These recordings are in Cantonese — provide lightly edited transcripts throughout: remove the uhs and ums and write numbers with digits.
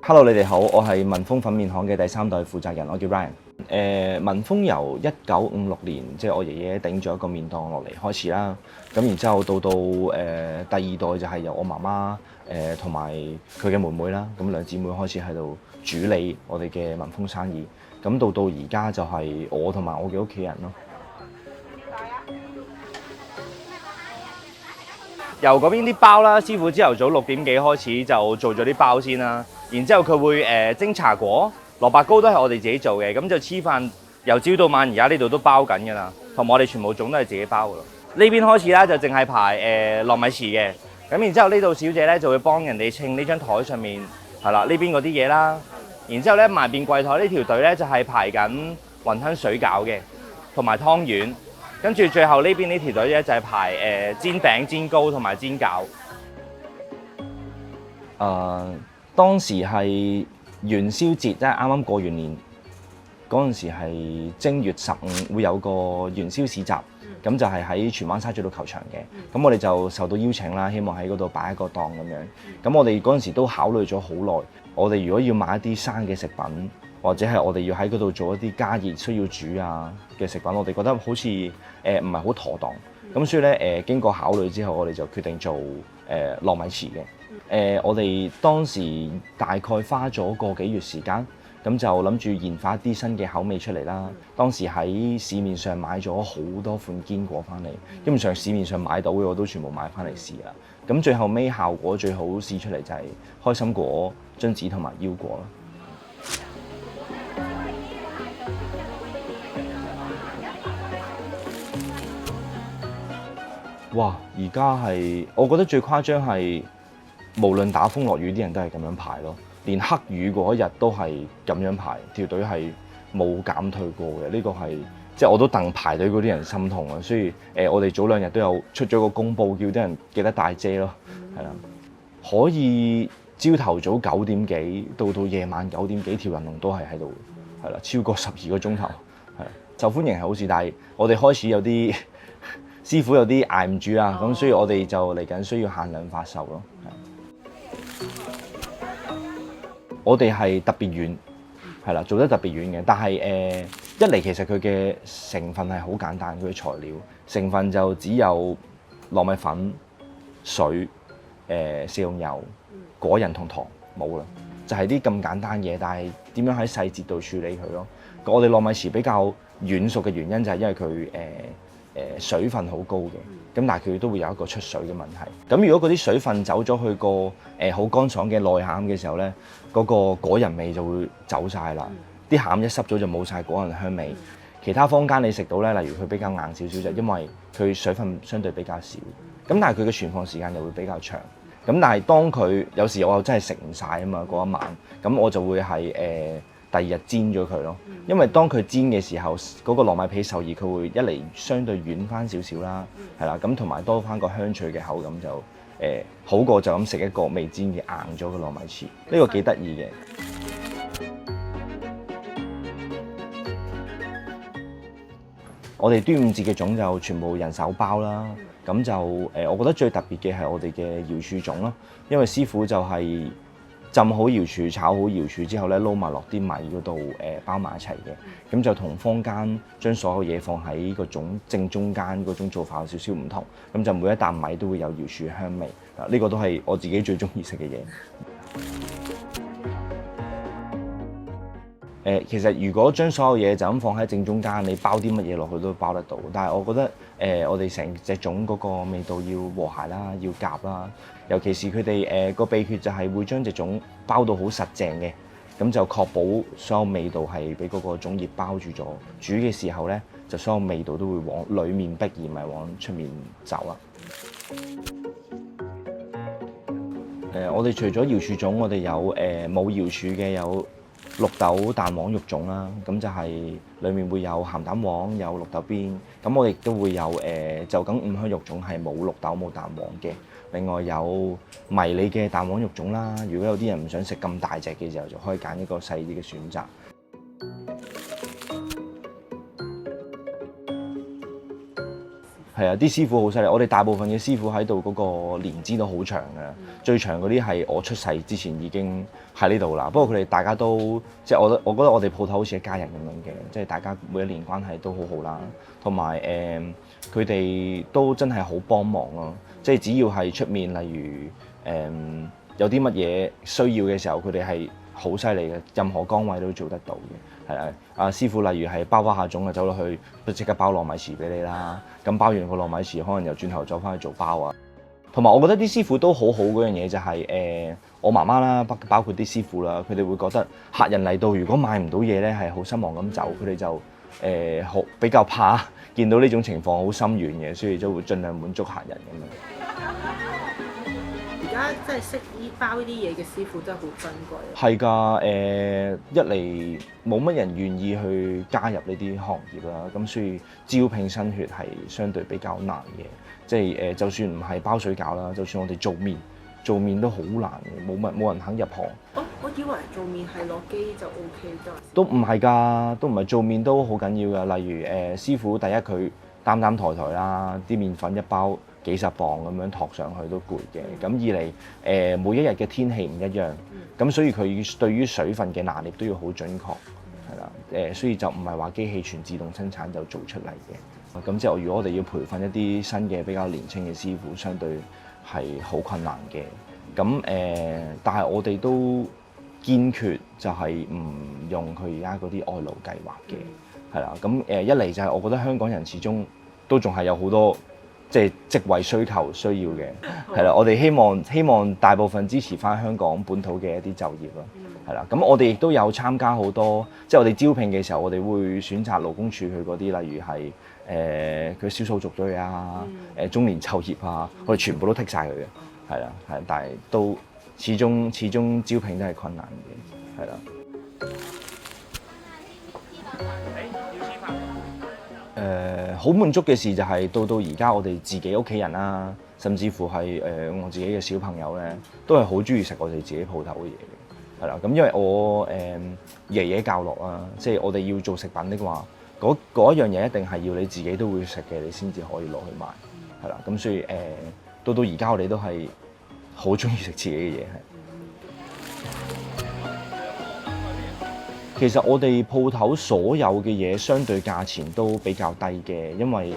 Hello，你哋好，我係文豐粉麵行嘅第3代負責人，我叫 Ryan。文豐由1956年，即係我爺爺頂咗一個麵檔落嚟開始啦。咁然之後到第二代就係由我媽媽同埋佢嘅妹妹啦，咁兩姊妹開始喺度主理我哋嘅文豐生意。咁到而家就係我同埋我嘅屋企人咯。由嗰邊啲包啦，師傅朝頭早6點幾開始就做咗啲包先啦，然之後佢會蒸茶果、蘿蔔糕都係我哋自己做嘅，咁就黐飯由朝到晚，而家呢度都包緊㗎啦，同埋我哋全部粽都係自己包㗎咯。呢邊開始啦，就淨係排糯米糍嘅，咁然之後呢度小姐咧就會幫人哋稱呢張台上面係啦呢邊嗰啲嘢啦，然之後咧埋邊櫃台呢條隊咧就係排緊雲吞水餃嘅，同埋湯圓。跟住最後呢邊呢條隊咧就係排煎餅、煎糕同埋煎餃。當時係元宵節，即係啱啱過完年嗰陣時係正月15會有個元宵市集，咁就係喺荃灣沙咀道球場嘅。咁我哋就受到邀請啦，希望喺嗰度擺一個檔咁樣。咁我哋嗰陣時都考慮咗好耐，我哋如果要買一啲生嘅食品，或者係我哋要喺嗰度做一啲加熱需要煮嘅食品，我哋覺得好似唔係好妥當。咁所以咧經過考慮之後，我哋就決定做糯米糍嘅。我哋當時大概花咗個幾月時間，咁就諗住研發一啲新嘅口味出嚟啦。當時喺市面上買咗好多款堅果翻嚟，基本上市面上買到嘅我都全部買翻嚟試啦。咁最後尾效果最好試出嚟就係開心果、榛子同埋腰果啦。哇！而家係我覺得最誇張係，無論打風落雨，啲人都係咁樣排咯。連黑雨嗰日都係咁樣排，條隊係冇減退過嘅。呢個係即係我都戥排隊嗰啲人心痛啊。所以我哋早2日都有出咗個公佈，叫啲人記得帶遮咯。係啦，可以朝頭早9點幾到夜晚9點幾，條人龍都係喺度，係啦，超過12個鐘頭，係受歡迎係好事。但係我哋開始有啲師傅有啲捱唔住啦，咁所以我哋就嚟緊需要限量發售咯。我哋係特別遠，係啦，做得特別遠嘅。但係一嚟其實佢嘅成分係好簡單，佢嘅材料成分就只有糯米粉、水、食用油、果仁同糖，冇啦，就係啲咁簡單嘢。但係點樣喺細節度處理佢咯？我哋糯米糍比較軟熟嘅原因就係因為佢水分好高嘅，咁但係佢都會有一個出水嘅問題。咁如果嗰啲水分走咗去個好乾爽嘅內餡嘅時候咧，嗰個果仁味就會走晒啦。啲餡一濕咗就冇晒果仁香味。其他坊間你食到咧，例如佢比較硬少少，就因為佢水分相對比較少。咁但係佢嘅存放時間又會比較長。咁但係當佢有時我又真係食唔晒啊嘛，嗰一晚，咁我就會係第2日煎咗佢咯。因為當佢煎嘅時候，嗰個糯米皮受熱，佢會一嚟相對軟翻少少啦，係啦，咁同埋多翻個香脆嘅口感就好過就咁食一個未煎嘅硬咗嘅糯米糍。呢個幾得意嘅。我哋端午節嘅粽就全部人手包啦，咁就我覺得最特別嘅係我哋嘅瑤柱粽咯，因為師傅就係浸好瑤柱、炒好瑤柱之後咧，撈埋落啲米嗰度包埋一齊嘅，咁就同坊間將所有嘢放喺個粽正中間嗰種做法有少少唔同，咁就每一啖米都會有瑤柱嘅香味，呢個都係我自己最中意食嘅嘢。其實如果將所有嘢就咁放喺正中間，你包啲乜嘢落去都包得到。但係我覺得我哋成隻粽嗰個味道要和諧啦，要夾啦。尤其是佢哋個秘訣就係會將隻粽包到好實淨嘅，咁就確保所有味道係俾嗰個粽葉包住咗。煮嘅時候咧，就所有味道都會往裡面逼，而唔係往出面走啦。我哋除咗瑤柱粽，我哋有冇瑤柱嘅有綠豆蛋黃肉粽啦，咁就係裡面會有鹹蛋黃，有綠豆邊。咁我亦都會有就咁五香肉粽係冇綠豆冇蛋黃嘅。另外有迷你嘅蛋黃肉粽啦。如果有啲人唔想食咁大隻嘅時候，就可以揀一個細啲嘅選擇。係啊，啲師傅好犀利，我哋大部分嘅師傅喺度嗰個年資都好長嘅，最長嗰啲係我出世之前已經喺呢度啦。不過佢哋大家都即係我覺得我哋鋪頭好似一家人咁樣嘅，即係大家每一年關係都好好啦。同埋佢哋都真係好幫忙咯，即係只要係出面，例如有啲乜嘢需要嘅時候，佢哋係好犀利嘅，任何崗位都做得到嘅。係啊，阿師傅例如係包下粽啊，走落去即刻包糯米糍俾你啦。咁包完個糯米糍，可能又轉頭走翻去做包啊。同埋我覺得啲師傅都好好嗰樣嘢就係我媽媽啦，包括啲師傅啦，佢哋會覺得客人嚟到如果買唔到嘢咧，係好失望咁走，佢哋就好比較怕見到呢種情況好心軟嘅，所以就會盡量滿足客人咁樣。而家真係識包呢啲嘢嘅師傅真係好珍貴。係㗎，一嚟冇乜人願意去加入呢啲行業啦，咁所以招聘新血係相對比較難嘅。即係就算唔係包水餃啦，就算我哋做麵都好難嘅，冇人肯入行。我以為做麵係落機就 O K 㗎。都唔係㗎，都唔係，做麵都好緊要㗎。例如師傅第一佢擔抬啦，啲麵粉一包幾十磅咁樣托上去都攰嘅。咁二嚟每一日嘅天氣唔一樣，咁所以佢對於水分嘅拿捏都要好準確，係啦。所以就唔係話機器全自動生產就做出嚟嘅。咁即係如果我哋要培訓一啲新嘅比較年輕嘅師傅，相對係好困難嘅。咁但係我哋都堅決就係唔用佢而家嗰啲外勞計劃嘅，係啦。咁一嚟就係我覺得香港人始終都仲係有好多即係職位需求需要嘅，係啦。我哋希望大部分支持翻香港本土嘅一啲就業咯，係啦。咁我哋亦都有參加好多，即係我哋招聘嘅時候，我哋會選擇勞工處佢嗰啲，例如係佢少數族裔啊、中年就業啊，我哋全部都剔晒佢嘅，係啦，係。但係都始終招聘都係困難嘅，係啦。好滿足嘅事就係到而家我哋自己屋企人啦，甚至乎係我自己嘅小朋友咧，都係好中意食我哋自己鋪頭嘅嘢嘅，係啦。咁因為我爺爺教落啦，即係我哋要做食品的話，嗰一樣嘢一定係要你自己都會食嘅，你先至可以攞去賣，係啦。咁所以到而家我哋都係好中意食自己嘅嘢，係。其實我哋鋪頭所有嘅嘢相對價錢都比較低嘅，因為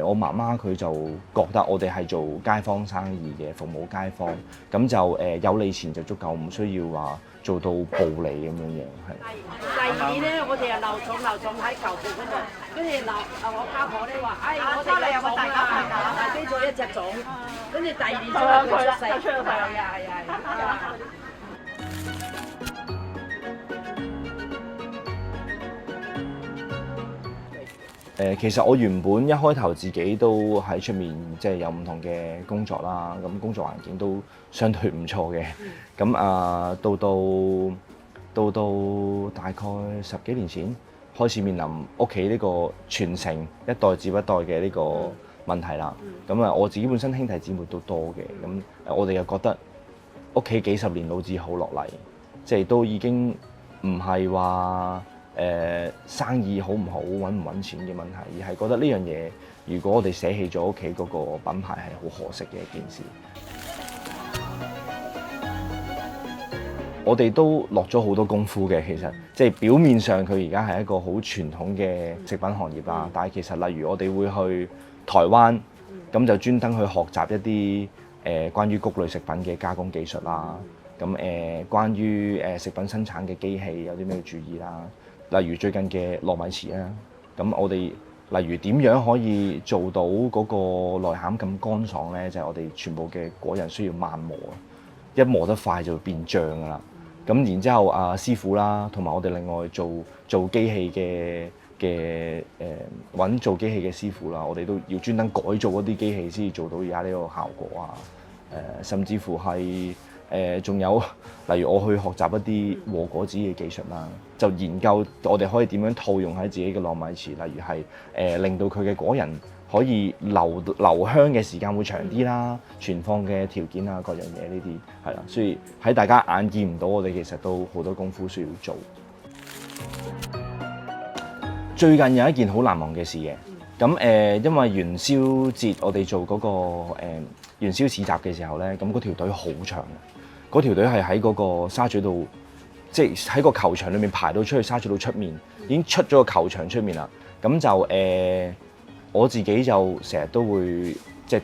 我媽媽佢就覺得我哋係做街坊生意嘅，服務街坊，咁就有利錢就足夠，唔需要話做到暴利咁樣樣，係。第二年咧，我哋又留種喺球盤嗰度，跟住我家婆咧話：，我哋有個大家派機咗一隻種，跟住第二年就出世，係。其實我原本一開頭自己都喺出面，即係有唔同嘅工作啦，咁工作環境都相對唔錯嘅。咁到大概10幾年前，開始面臨屋企呢個傳承一代接一代嘅呢個問題啦。咁我自己本身兄弟姊妹都多嘅，咁我哋又覺得屋企幾十年老字號落嚟，即係都已經唔係話生意好唔好、揾唔揾錢嘅問題，而係覺得呢樣嘢，如果我哋捨棄咗屋企嗰個品牌，係好可惜嘅一件事。我哋都落咗好多功夫嘅，其實即係表面上佢而家係一個好傳統嘅食品行業啦，但係其實例如我哋會去台灣，咁就專登去學習一啲關於穀類食品嘅加工技術啦，咁關於食品生產嘅機器有啲咩注意啦。例如最近嘅糯米糍啦，咁我哋例如點樣可以做到嗰個內餡咁乾爽咧？就係我哋全部嘅果仁需要慢磨，一磨得快就會變醬噶啦。咁然之後師傅啦，同埋我哋另外做機器嘅揾做機器嘅師傅啦，我哋都要專登改造一啲機器先至做到而家呢個效果啊。甚至乎係仲有，例如我去學習一啲和果子嘅技術啦，就研究我哋可以點樣套用喺自己嘅糯米糍，例如係令到佢嘅果仁可以留香嘅時間會長啲啦，存放嘅條件啊，各樣嘢呢啲係啦，所以喺大家眼見唔到，我哋其實都好多功夫需要做。最近有一件好難忘嘅事嘅，咁因為元宵節我哋做嗰、個、元宵市集嘅時候咧，咁嗰條隊好長嘅，嗰條隊係喺嗰個沙咀度，即係喺個球場裏面排到出去沙咀道出面，已經出咗個球場出面啦。咁就我自己就成日都會即係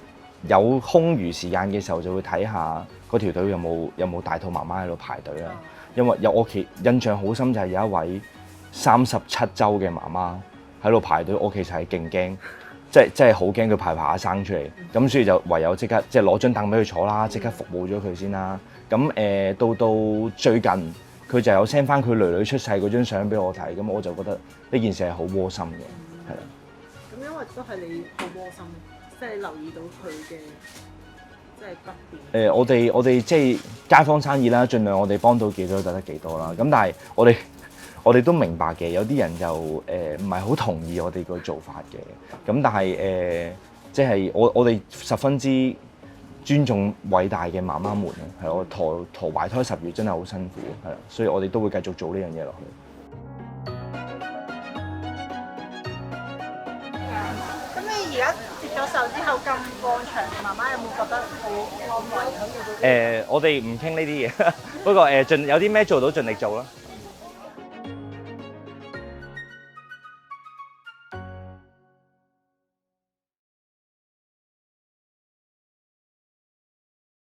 有空餘時間嘅時候就會睇下嗰條隊有冇大肚媽媽喺度排隊啦。因為我印象好深就係有一位37週嘅媽媽喺度排隊，我其實係勁驚，即係好驚佢排下生出嚟，咁所以就唯有即刻即係攞張凳俾佢坐啦，即刻服務咗佢先啦。咁到最近佢就有 send 翻佢女女出世嗰張相俾我睇，咁我就覺得呢件事係好窩心嘅，係啦。咁因為都係你好窩心，即係留意到佢嘅即係不便。我哋即係街坊生意啦，盡量我哋幫到幾多就得幾多啦。咁但係我哋都明白嘅，有啲人就唔係好同意我哋個做法嘅。咁但係即係我哋十分之尊重偉大嘅媽媽們啊，係我陀懷胎10月真係好辛苦，係啦，所以我哋都會繼續做呢樣嘢落去。咁你而家接咗手之後咁過場，媽媽有冇覺得好安慰喺度？我哋唔傾呢啲嘢，不過有啲咩做到盡力做啦。